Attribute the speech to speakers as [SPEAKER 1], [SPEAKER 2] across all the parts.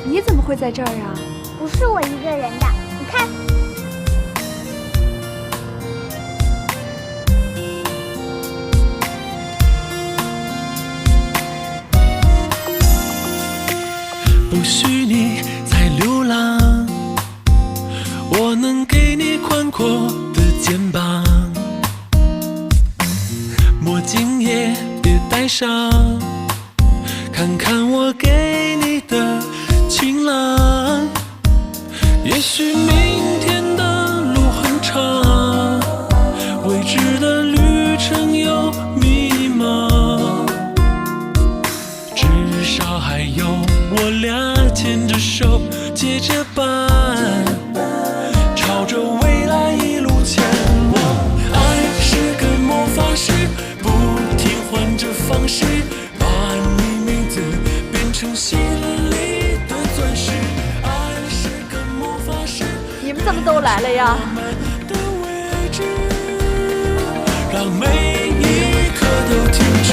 [SPEAKER 1] 你怎么会在这儿呀？
[SPEAKER 2] 不是我一个人的，你看。
[SPEAKER 3] 不许你再流浪，我能给你宽阔的肩膀，墨镜也别戴上，看看我给你的晴朗。也许明天的路很长，未知的旅程有迷茫，至少还有我俩牵着手结着伴，朝着未来一路前往。爱是个魔法师，不停换着方式，把你名字变成心里的钻石。爱是个魔法师，
[SPEAKER 1] 你们怎么都来了呀？
[SPEAKER 3] 的位置，让每一刻都停止。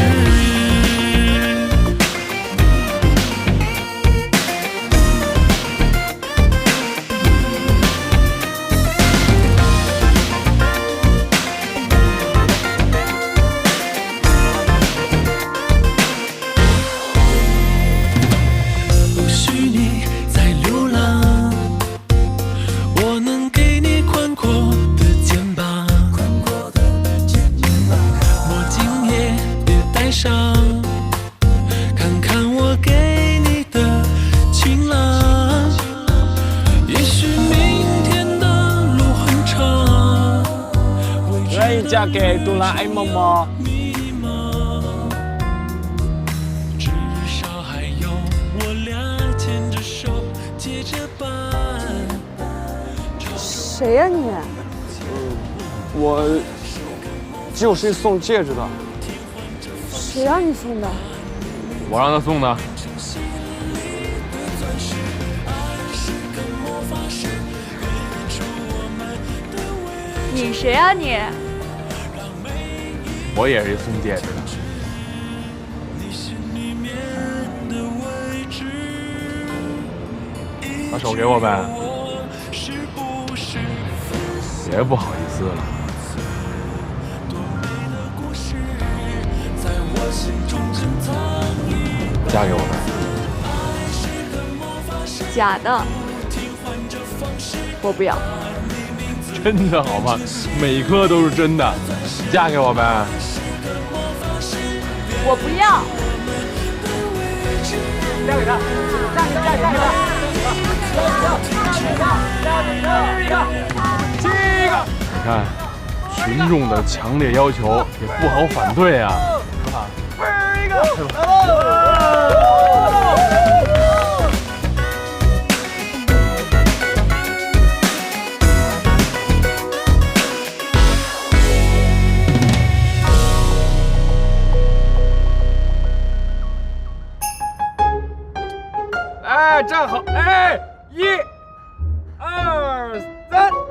[SPEAKER 3] 看看我给你的晴朗，也许明天的路很长。
[SPEAKER 4] 愿意嫁给哆啦 A 梦吗？
[SPEAKER 3] 至少还有我俩牵着手结着伴。
[SPEAKER 1] 谁呀你？
[SPEAKER 4] 我就是送戒指的。
[SPEAKER 1] 谁让你送的？
[SPEAKER 5] 我让他送的。
[SPEAKER 1] 你谁啊你？
[SPEAKER 5] 我也是送戒指的。把手给我呗，别不好意思了。嫁给我呗。
[SPEAKER 1] 假的，我不要。
[SPEAKER 5] 真的好吗？每颗都是真的。你嫁给我呗。
[SPEAKER 1] 我不要。
[SPEAKER 4] 嫁给他，嫁给他，嫁给他。
[SPEAKER 5] 你看，群众的强烈要求也不好反对啊。
[SPEAKER 4] 哎，站好！哎，1、2、3。